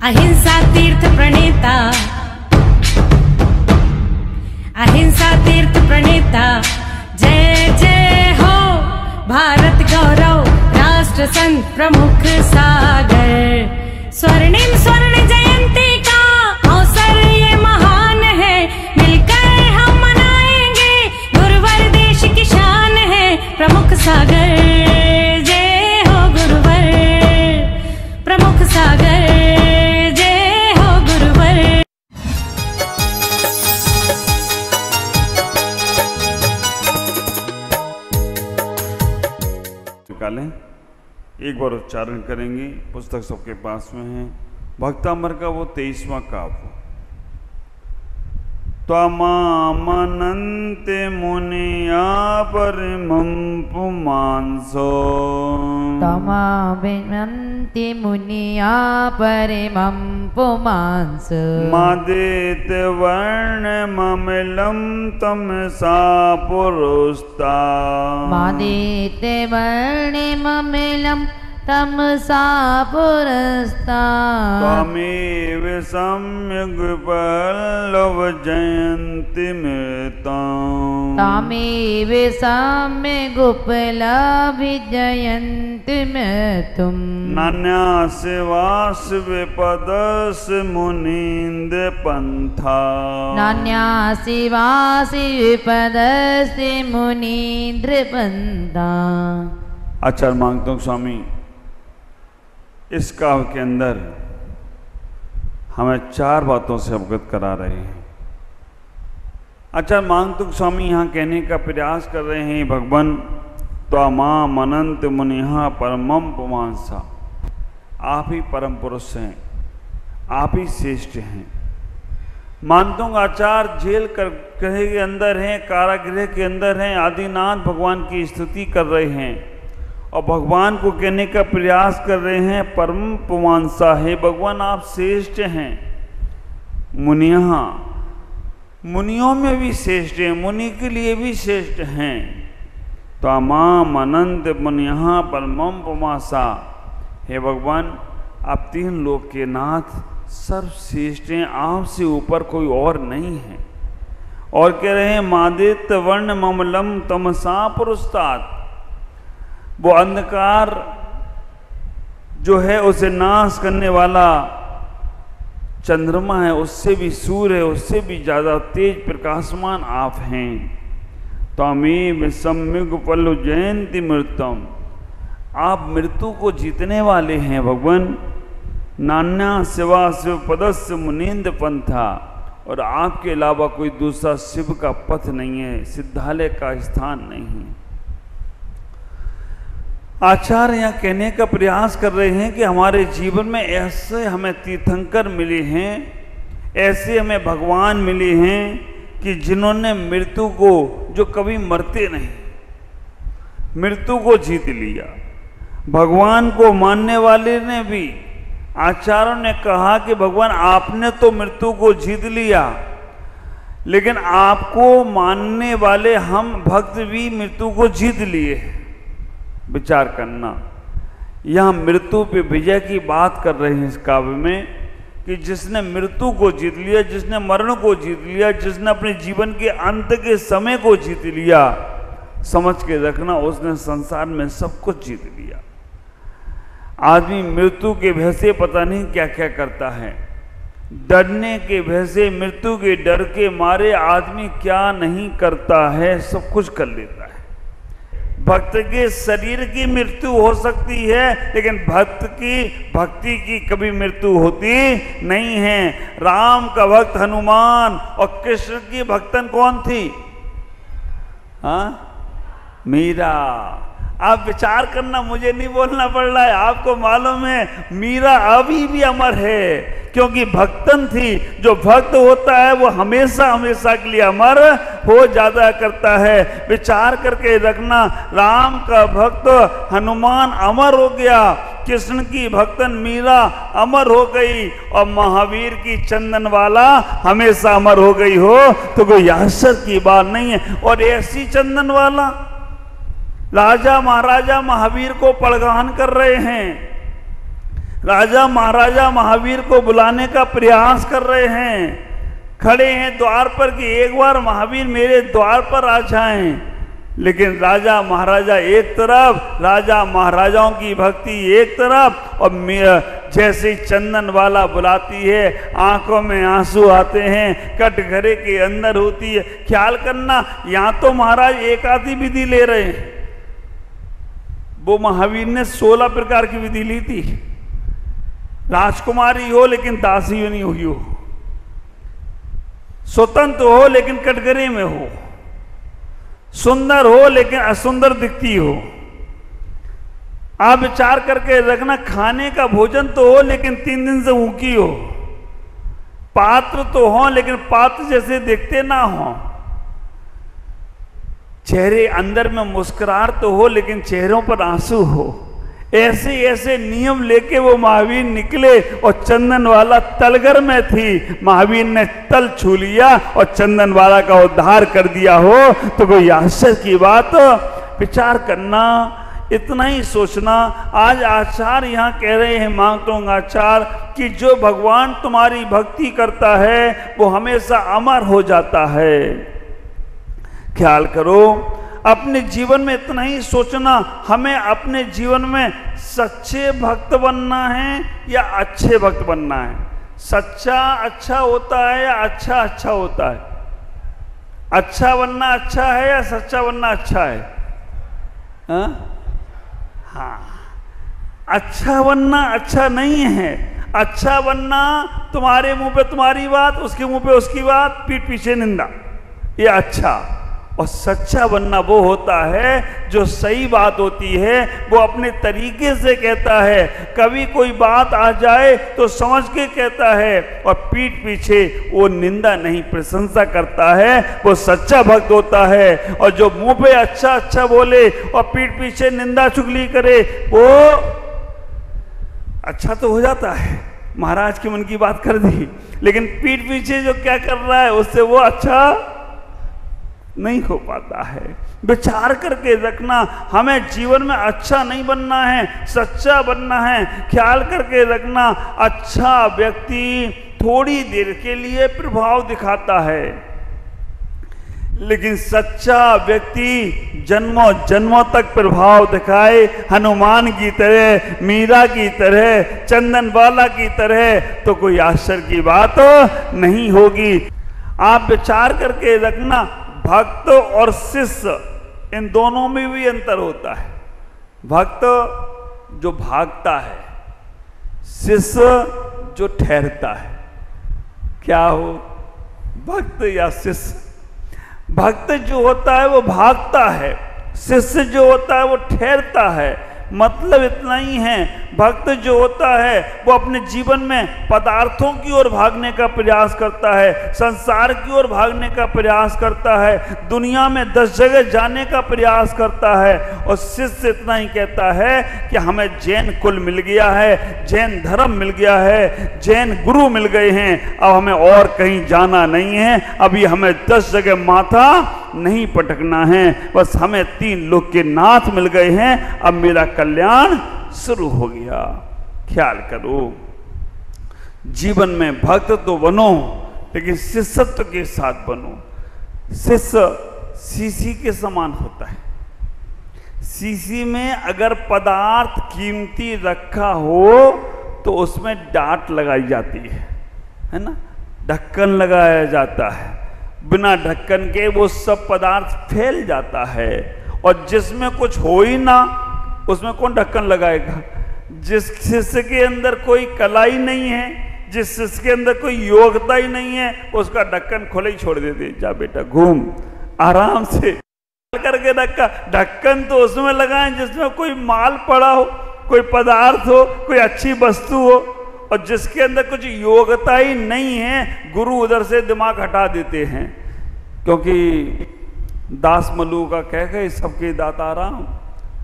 अहिंसा तीर्थ प्रणेता, अहिंसा तीर्थ प्रणेता, जय जय हो भारत गौरव राष्ट्र संत प्रमुख सागर। स्वर्णिम स्वर्ण जयंती का अवसर ये महान है, मिलकर हम मनाएंगे गुरुवर देश की शान है प्रमुख सागर। जय हो गुरुवर प्रमुख सागर, जय हो गुरुवर। निकालें, एक बार उच्चारण करेंगे। पुस्तक सबके पास में है। भक्तामर का वो 23वां काव्य। त्वमामनन्ते मुनिया परमं पुमांसो, त्वमामनन्ते मुनिया परमं पुमांसो, मादेत वर्णममलं तमसा पुरुस्ता, मादेत वर्णममलं तमसा पुरस्ता, त्वमेव सम्यग् पल्लव जयन्तीमृतं, तामेव सम्यगुपलभिजयन्तीमृतं, नान्यास्य वासविपदस्य मुनीन्द्र पंथा, नान्यासि वासि विपदस्य मुनीन्द्र पंथा। आचार्य मांगता हूँ स्वामी, इस काव्य के अंदर हमें 4 बातों से अवगत करा रहे हैं। आचार्य मांगतुक स्वामी यहाँ कहने का प्रयास कर रहे हैं, भगवान त्वमाम अनंत मुनिहा परमम पुमांसा, आप ही परम पुरुष हैं, आप ही श्रेष्ठ हैं। मानता हूँ आचार्य जेल गृह के अंदर हैं, कारागृह के अंदर हैं, आदिनाथ भगवान की स्तुति कर रहे हैं और भगवान को कहने का प्रयास कर रहे हैं, परम पुमांसा है भगवान, आप श्रेष्ठ हैं। मुनिया, मुनियों में भी श्रेष्ठ हैं, मुनि के लिए भी श्रेष्ठ हैं। त्वमाम अनंत मुनिया परमम पुमांसा, हे भगवान आप 3 लोक के नाथ सर्वश्रेष्ठ हैं, आपसे ऊपर कोई और नहीं है। और कह रहे हैं मादित्य वर्ण ममलम तमसा पुरुस्तात्, वो अंधकार जो है उसे नाश करने वाला चंद्रमा है, उससे भी सूर्य है, उससे भी ज़्यादा तेज प्रकाशमान आप हैं। त्वमेव सम्यग् पल्लव जयन्ति मृतम, आप मृत्यु को जीतने वाले हैं भगवान। नान्या शिवा शिव पदस्य मुनीन्द्र पंथा, और आपके अलावा कोई दूसरा शिव का पथ नहीं है, सिद्धालय का स्थान नहीं है। आचार्य यहाँ कहने का प्रयास कर रहे हैं कि हमारे जीवन में ऐसे हमें तीर्थंकर मिले हैं, ऐसे हमें भगवान मिले हैं कि जिन्होंने मृत्यु को, जो कभी मरते नहीं, मृत्यु को जीत लिया। भगवान को मानने वाले ने भी, आचार्यों ने कहा कि भगवान आपने तो मृत्यु को जीत लिया, लेकिन आपको मानने वाले हम भक्त भी मृत्यु को जीत लिए। विचार करना, यहाँ मृत्यु पे विजय की बात कर रहे हैं इस काव्य में, कि जिसने मृत्यु को जीत लिया, जिसने मरण को जीत लिया, जिसने अपने जीवन के अंत के समय को जीत लिया, समझ के रखना उसने संसार में सब कुछ जीत लिया। आदमी मृत्यु के भय से पता नहीं क्या क्या करता है, डरने के भय से, मृत्यु के डर के मारे आदमी क्या नहीं करता है, सब कुछ कर लेता है। भक्त के शरीर की मृत्यु हो सकती है, लेकिन भक्त की भक्ति की कभी मृत्यु होती नहीं है। राम का भक्त हनुमान और कृष्ण की भक्तन कौन थी? हाँ, मीरा। आप विचार करना, मुझे नहीं बोलना पड़ रहा है, आपको मालूम है मीरा अभी भी अमर है, क्योंकि भक्तन थी। जो भक्त होता है वो हमेशा हमेशा के लिए अमर हो जाता करता है। विचार करके रखना, राम का भक्त हनुमान अमर हो गया, कृष्ण की भक्तन मीरा अमर हो गई, और महावीर की चंदन वाला हमेशा अमर हो गई हो तो कोई आश्चर्य की बात नहीं है। और ऐसी चंदन वाला राजा महाराजा महावीर को पड़गान कर रहे हैं, राजा महाराजा महावीर को बुलाने का प्रयास कर रहे हैं, खड़े हैं द्वार पर कि एक बार महावीर मेरे द्वार पर आ जाएं। लेकिन राजा महाराजा एक तरफ, राजा महाराजाओं की भक्ति एक तरफ, और जैसे ही चंदन वाला बुलाती है आंखों में आंसू आते हैं, कटघरे के अंदर होती है। ख्याल करना, यहां तो महाराज एक आधी विधि ले रहे हैं, वो महावीर ने 16 प्रकार की विधि ली थी। राजकुमारी हो लेकिन दासी नहीं हुई हो, स्वतंत्र हो लेकिन कटघरे में हो, सुंदर हो लेकिन असुंदर दिखती हो। आप विचार करके रखना, खाने का भोजन तो हो लेकिन 3 दिन से भूखी हो, पात्र तो हो लेकिन पात्र जैसे दिखते ना हो, चेहरे अंदर में मुस्कुराहट तो हो लेकिन चेहरों पर आंसू हो। ऐसे ऐसे नियम लेके वो महावीर निकले, और चंदन वाला तलगर में थी, महावीर ने तल छू लिया और चंदन वाला का उद्धार कर दिया हो तो कोई आश्चर्य की बात। विचार करना, इतना ही सोचना। आज आचार्य यहाँ कह रहे हैं, मांगता हूँ आचार्य, कि जो भगवान तुम्हारी भक्ति करता है वो हमेशा अमर हो जाता है। ख्याल करो, अपने जीवन में इतना ही सोचना, हमें अपने जीवन में सच्चे भक्त बनना है या अच्छे भक्त बनना है। सच्चा अच्छा होता है या अच्छा अच्छा होता है? अच्छा बनना अच्छा है या सच्चा बनना अच्छा है? हाँ, अच्छा बनना अच्छा नहीं है। अच्छा बनना तुम्हारे मुंह पे तुम्हारी बात, उसके मुंह पे उसकी बात, पीठ पीछे निंदा, ये अच्छा। और सच्चा बनना वो होता है जो सही बात होती है वो अपने तरीके से कहता है। कभी कोई बात आ जाए तो समझ के कहता है, और पीठ पीछे वो निंदा नहीं, प्रशंसा करता है, वो सच्चा भक्त होता है। और जो मुंह पे अच्छा अच्छा बोले और पीठ पीछे निंदा चुगली करे, वो अच्छा तो हो जाता है, महाराज के मन की बात कर दी, लेकिन पीठ पीछे जो क्या कर रहा है उससे वो अच्छा नहीं हो पाता है। विचार करके रखना, हमें जीवन में अच्छा नहीं बनना है, सच्चा बनना है। ख्याल करके रखना, अच्छा व्यक्ति थोड़ी देर के लिए प्रभाव दिखाता है, लेकिन सच्चा व्यक्ति जन्मों जन्मों तक प्रभाव दिखाए। हनुमान की तरह, मीरा की तरह, चंदन वाला की तरह, तो कोई आश्चर्य की बात नहीं होगी। आप विचार करके रखना, भक्त और शिष्य इन दोनों में भी अंतर होता है। भक्त जो भागता है, शिष्य जो ठहरता है। क्या हो, भक्त या शिष्य? भक्त जो होता है वो भागता है, शिष्य जो होता है वो ठहरता है। मतलब इतना ही है, भक्त जो होता है वो अपने जीवन में पदार्थों की ओर भागने का प्रयास करता है, संसार की ओर भागने का प्रयास करता है, दुनिया में 10 जगह जाने का प्रयास करता है। और शिष्य इतना ही कहता है कि हमें जैन कुल मिल गया है, जैन धर्म मिल गया है, जैन गुरु मिल गए हैं, अब हमें और कहीं जाना नहीं है, अभी हमें 10 जगह माथा नहीं पटकना है, बस हमें 3 लोक के नाथ मिल गए हैं, अब मेरा कल्याण शुरू हो गया। ख्याल करो, जीवन में भक्त तो बनो लेकिन शिष्यत्व के साथ बनो। शिष्य शीशी के समान होता है। शीशी में अगर पदार्थ कीमती रखा हो तो उसमें डांट लगाई जाती है ना, ढक्कन लगाया जाता है। बिना ढक्कन के वो सब पदार्थ फैल जाता है, और जिसमें कुछ हो ही ना उसमें कौन ढक्कन लगाएगा? जिस शिष्य के अंदर कोई कला ही नहीं है, जिस शिष्य के अंदर कोई योग्यता ही नहीं है, उसका ढक्कन खुले ही छोड़ देते, जा बेटा घूम आराम से करके रखा। ढक्कन तो उसमें लगाएं जिसमें कोई माल पड़ा हो, कोई पदार्थ हो, कोई अच्छी वस्तु हो। और जिसके अंदर कुछ योग्यता ही नहीं है, गुरु उधर से दिमाग हटा देते हैं, क्योंकि दास मल्लू का कह गए सबके दाता राम,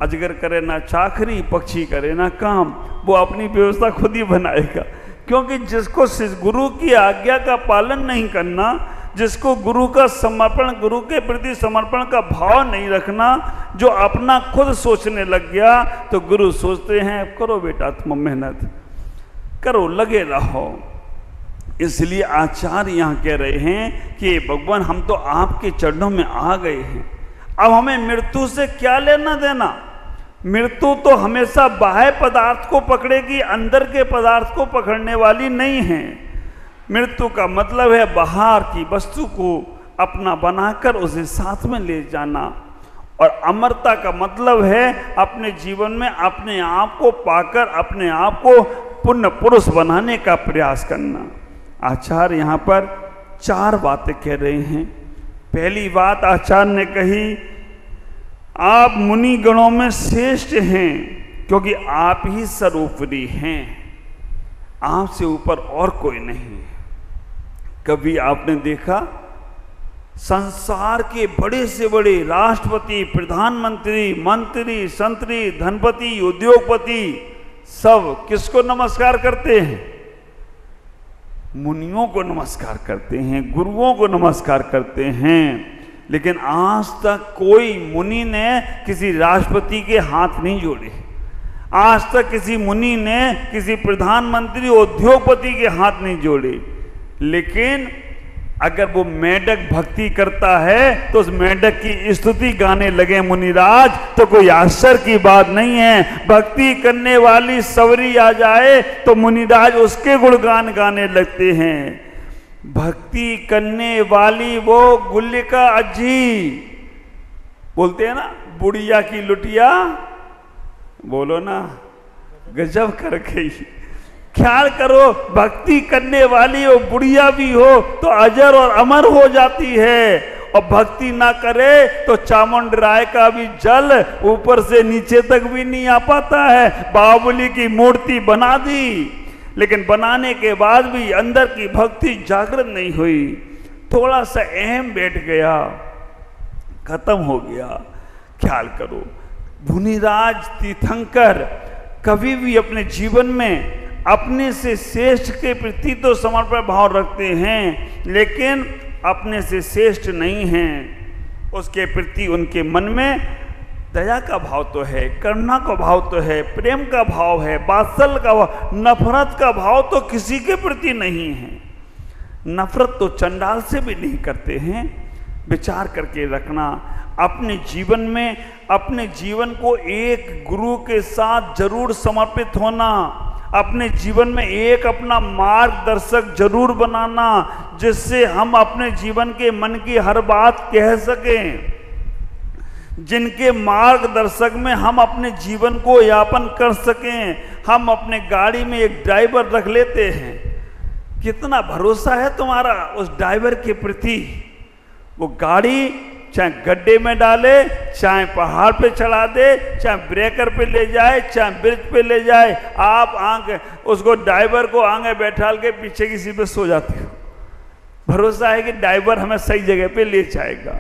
अजगर करे ना चाकरी, पक्षी करे ना काम, वो अपनी व्यवस्था खुद ही बनाएगा। क्योंकि जिसको गुरु की आज्ञा का पालन नहीं करना, जिसको गुरु का समर्पण, गुरु के प्रति समर्पण का भाव नहीं रखना, जो अपना खुद सोचने लग गया, तो गुरु सोचते हैं करो बेटा तुम मेहनत, करो, लगे रहो। इसलिए आचार्य यहाँ कह रहे हैं कि भगवान हम तो आपके चरणों में आ गए हैं, अब हमें मृत्यु से क्या लेना देना। मृत्यु तो हमेशा बाह्य पदार्थ को पकड़ेगी, अंदर के पदार्थ को पकड़ने वाली नहीं है। मृत्यु का मतलब है बाहर की वस्तु को अपना बनाकर उसे साथ में ले जाना, और अमरता का मतलब है अपने जीवन में अपने आप को पाकर अपने आप को पुण्य पुरुष बनाने का प्रयास करना। आचार्य यहाँ पर 4 बातें कह रहे हैं। पहली बात आचार्य ने कही, आप मुनि गणों में श्रेष्ठ हैं क्योंकि आप ही सर्वोपरि हैं, आपसे ऊपर और कोई नहीं है। कभी आपने देखा संसार के बड़े से बड़े राष्ट्रपति, प्रधानमंत्री, मंत्री, संतरी, धनपति, उद्योगपति सब किसको नमस्कार करते हैं? मुनियों को नमस्कार करते हैं, गुरुओं को नमस्कार करते हैं। लेकिन आज तक कोई मुनि ने किसी राष्ट्रपति के हाथ नहीं जोड़े, आज तक किसी मुनि ने किसी प्रधानमंत्री, उद्योगपति के हाथ नहीं जोड़े। लेकिन अगर वो मेढक भक्ति करता है तो उस मेढक की स्तुति गाने लगे मुनिराज, तो कोई आश्चर्य की बात नहीं है। भक्ति करने वाली सवरी आ जाए तो मुनिराज उसके गुणगान गाने लगते हैं। भक्ति करने वाली वो गुल्लिका अज्जी बोलते हैं ना, बुढ़िया की लुटिया, बोलो ना, गजब कर गई। ख्याल करो, भक्ति करने वाली वो बुढ़िया भी हो तो अजर और अमर हो जाती है, और भक्ति ना करे तो चामुंड राय का भी जल ऊपर से नीचे तक भी नहीं आ पाता है। बाहुबली की मूर्ति बना दी, लेकिन बनाने के बाद भी अंदर की भक्ति जागृत नहीं हुई। थोड़ा सा अहम बैठ गया, खत्म हो गया। ख्याल करो, मुनिराज तीर्थंकर कभी भी अपने जीवन में अपने से श्रेष्ठ के प्रति तो समर्पण भाव रखते हैं, लेकिन अपने से श्रेष्ठ नहीं हैं। उसके प्रति उनके मन में दया का भाव तो है, करुणा का भाव तो है, प्रेम का भाव है, वात्सल्य का भाव, नफरत का भाव तो किसी के प्रति नहीं है। नफरत तो चंडाल से भी नहीं करते हैं। विचार करके रखना, अपने जीवन में अपने जीवन को एक गुरु के साथ जरूर समर्पित होना, अपने जीवन में एक अपना मार्गदर्शक जरूर बनाना, जिससे हम अपने जीवन के मन की हर बात कह सकें, जिनके मार्गदर्शक में हम अपने जीवन को यापन कर सकें। हम अपने गाड़ी में एक ड्राइवर रख लेते हैं, कितना भरोसा है तुम्हारा उस ड्राइवर के प्रति? वो गाड़ी चाहे गड्ढे में डाले, चाहे पहाड़ पे चढ़ा दे, चाहे ब्रेकर पे ले जाए, चाहे ब्रिज पे ले जाए, आप उसको ड्राइवर को आगे बैठाल के पीछे की सीट पे सो जाते हो। भरोसा है कि ड्राइवर हमें सही जगह पे ले जाएगा।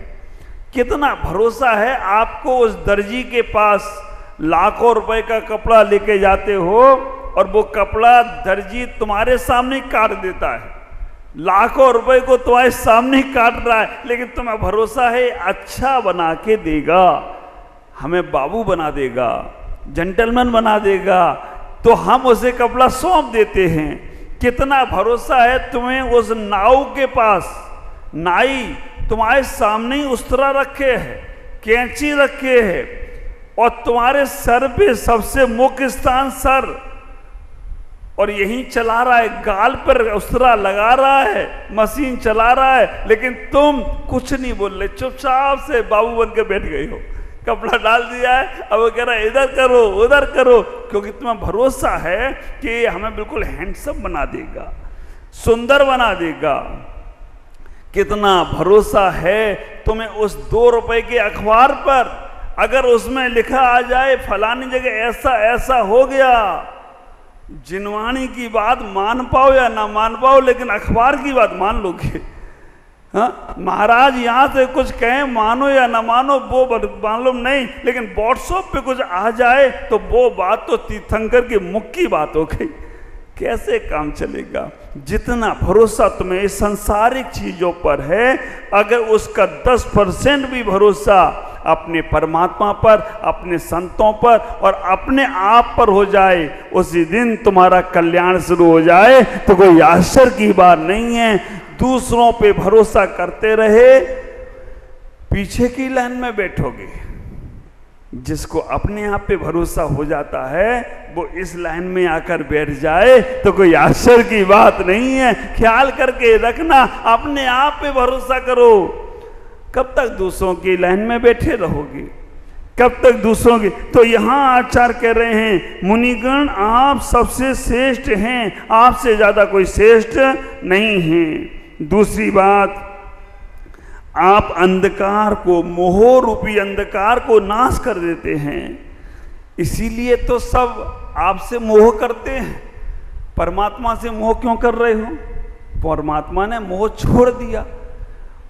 कितना भरोसा है आपको उस दर्जी के पास लाखों रुपए का कपड़ा लेके जाते हो और वो कपड़ा दर्जी तुम्हारे सामने काट देता है, लाखों रुपए को तुम्हारे सामने काट रहा है, लेकिन तुम्हें भरोसा है अच्छा बना के देगा, हमें बाबू बना देगा, जेंटलमैन बना देगा, तो हम उसे कपड़ा सौंप देते हैं। कितना भरोसा है तुम्हें उस नाव के पास, नाई तुम्हारे सामने ही उस्तरा रखे है, कैंची रखे है, और तुम्हारे सर पे सबसे मुख्य स्थान सर, और यहीं चला रहा है, गाल पर उस्तरा लगा रहा है, मशीन चला रहा है, लेकिन तुम कुछ नहीं बोल रहे, चुपचाप से बाबू बन के बैठ गए हो। कपड़ा डाल दिया है, अब वो कह रहा है इधर करो उधर करो, क्योंकि तुम्हें भरोसा है कि हमें बिल्कुल हैंडसम बना देगा, सुंदर बना देगा। कितना भरोसा है तुम्हें उस 2 रुपए के अखबार पर, अगर उसमें लिखा आ जाए फलानी जगह ऐसा ऐसा हो गया, जिनवाणी की बात मान पाओ या ना मान पाओ, लेकिन अखबार की बात मान लोगे। हाँ, महाराज यहाँ से कुछ कहें, मानो या ना मानो वो मालूम नहीं, लेकिन व्हाट्सएप पे कुछ आ जाए तो वो बात तो तीर्थंकर के मुख की बात हो गई। कैसे काम चलेगा? जितना भरोसा तुम्हें इस सांसारिक चीजों पर है, अगर उसका 10% भी भरोसा अपने परमात्मा पर, अपने संतों पर और अपने आप पर हो जाए, उसी दिन तुम्हारा कल्याण शुरू हो जाए तो कोई आश्चर्य की बात नहीं है। दूसरों पे भरोसा करते रहे, पीछे की लाइन में बैठोगे। जिसको अपने आप पे भरोसा हो जाता है वो इस लाइन में आकर बैठ जाए तो कोई आश्चर्य की बात नहीं है। ख्याल करके रखना, अपने आप पे भरोसा करो। कब तक दूसरों की लाइन में बैठे रहोगे, कब तक दूसरों की? तो यहां आचार्य कह रहे हैं, मुनिगण आप सबसे श्रेष्ठ हैं, आपसे ज्यादा कोई श्रेष्ठ नहीं है। दूसरी बात, आप अंधकार को, मोह रूपी अंधकार को नाश कर देते हैं। इसीलिए तो सब आपसे मोह करते हैं। परमात्मा से मोह क्यों कर रहे हो? परमात्मा ने मोह छोड़ दिया,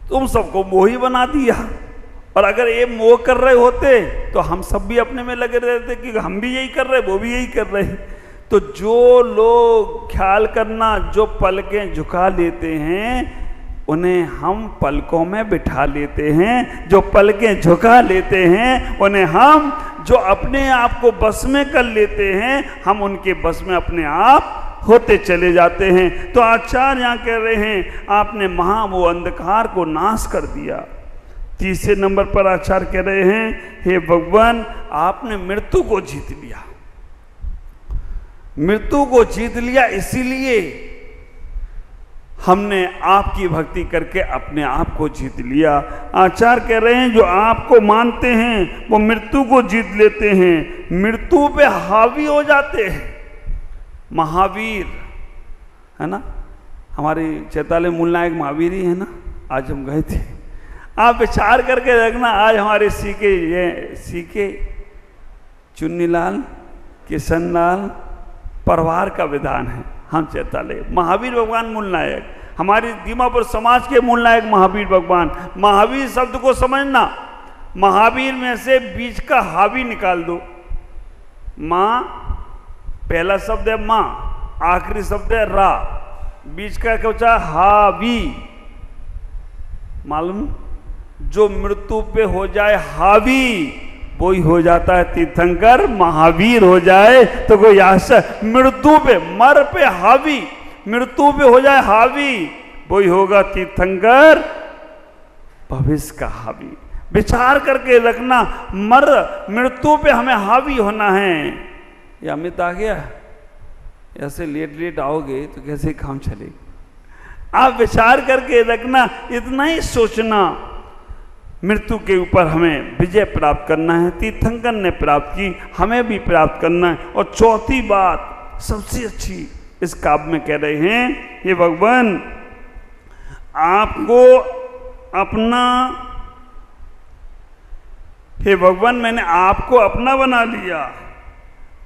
तुम सबको मोही बना दिया। और अगर ये मोह कर रहे होते तो हम सब भी अपने में लगे रहते कि हम भी यही कर रहे, वो भी यही कर रहे। तो जो लोग, ख्याल करना, जो पलकें झुका लेते हैं उन्हें हम पलकों में बिठा लेते हैं। जो पलकें झुका लेते हैं उन्हें हम, जो अपने आप को बस में कर लेते हैं, हम उनके बस में अपने आप होते चले जाते हैं। तो आचार्य यहाँ कह रहे हैं आपने महा वो अंधकार को नाश कर दिया। तीसरे नंबर पर आचार्य कह रहे हैं, हे भगवान आपने मृत्यु को जीत लिया। मृत्यु को जीत लिया, इसीलिए हमने आपकी भक्ति करके अपने आप को जीत लिया। आचार्य कह रहे हैं जो आपको मानते हैं वो मृत्यु को जीत लेते हैं, मृत्यु पे हावी हो जाते हैं। महावीर है ना, हमारे चैताले मूल नायक महावीर ही है ना, आज हम गए थे। आप विचार करके रखना, आज हमारे सीके चुन्नीलाल, किशनलाल परिवार का विधान है। हम चैताले महावीर भगवान मूल नायक, हमारी दीमापुर समाज के मूल नायक महावीर भगवान। महावीर शब्द को समझना, महावीर में से बीच का हावी निकाल दो। माँ पहला शब्द है माँ, आखिरी शब्द है रा, बीच का क्या बचा? हावी। मालूम, जो मृत्यु पे हो जाए हावी वही हो जाता है तीर्थंकर। महावीर हो जाए तो कोई आश्चर्य, मृत्यु पे, मर पे हावी, मृत्यु पे हो जाए हावी वही होगा तीर्थंकर, भविष्य का हावी। विचार करके रखना, मृत्यु पे हमें हावी होना है। ये अमित आ गया, ऐसे लेट लेट आओगे तो कैसे काम चलेगा? आप विचार करके रखना, इतना ही सोचना, मृत्यु के ऊपर हमें विजय प्राप्त करना है। तीर्थंकर ने प्राप्त की, हमें भी प्राप्त करना है। और चौथी बात सबसे अच्छी इस काव्य में कह रहे हैं, ये भगवान आपको अपना, हे भगवान मैंने आपको अपना बना लिया।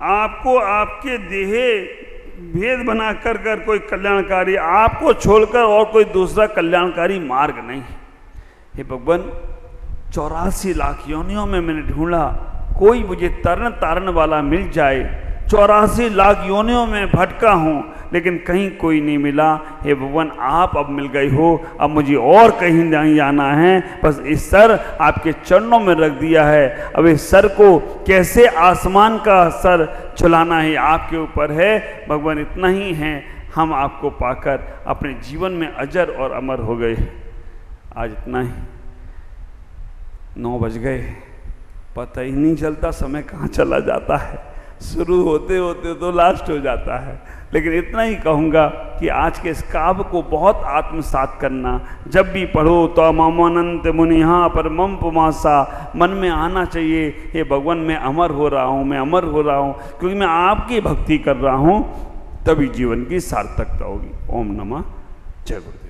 आपको आपके देहे भेद बना कर कोई कल्याणकारी, आपको छोड़कर और कोई दूसरा कल्याणकारी मार्ग नहीं। हे भगवान 84 लाख योनियों में मैंने ढूंढा, कोई मुझे तरन तारन वाला मिल जाए। 84 लाख योनियों में भटका हूँ लेकिन कहीं कोई नहीं मिला। हे भगवान आप अब मिल गए हो, अब मुझे और कहीं नहीं जाना है, बस इस सर आपके चरणों में रख दिया है। अब इस सर को कैसे आसमान का सर झुलाना है आपके ऊपर है। भगवान इतना ही है, हम आपको पाकर अपने जीवन में अजर और अमर हो गए। आज इतना ही, 9 बज गए, पता ही नहीं चलता समय कहाँ चला जाता है। शुरू होते होते तो लास्ट हो जाता है। लेकिन इतना ही कहूँगा कि आज के इस काव्य को बहुत आत्मसात करना, जब भी पढ़ो तो मामानंत मुनिहा पर मम पुमासा, मन में आना चाहिए, हे भगवान मैं अमर हो रहा हूँ, मैं अमर हो रहा हूँ, क्योंकि मैं आपकी भक्ति कर रहा हूँ, तभी जीवन की सार्थकता होगी। ओम नमः जय गुरु।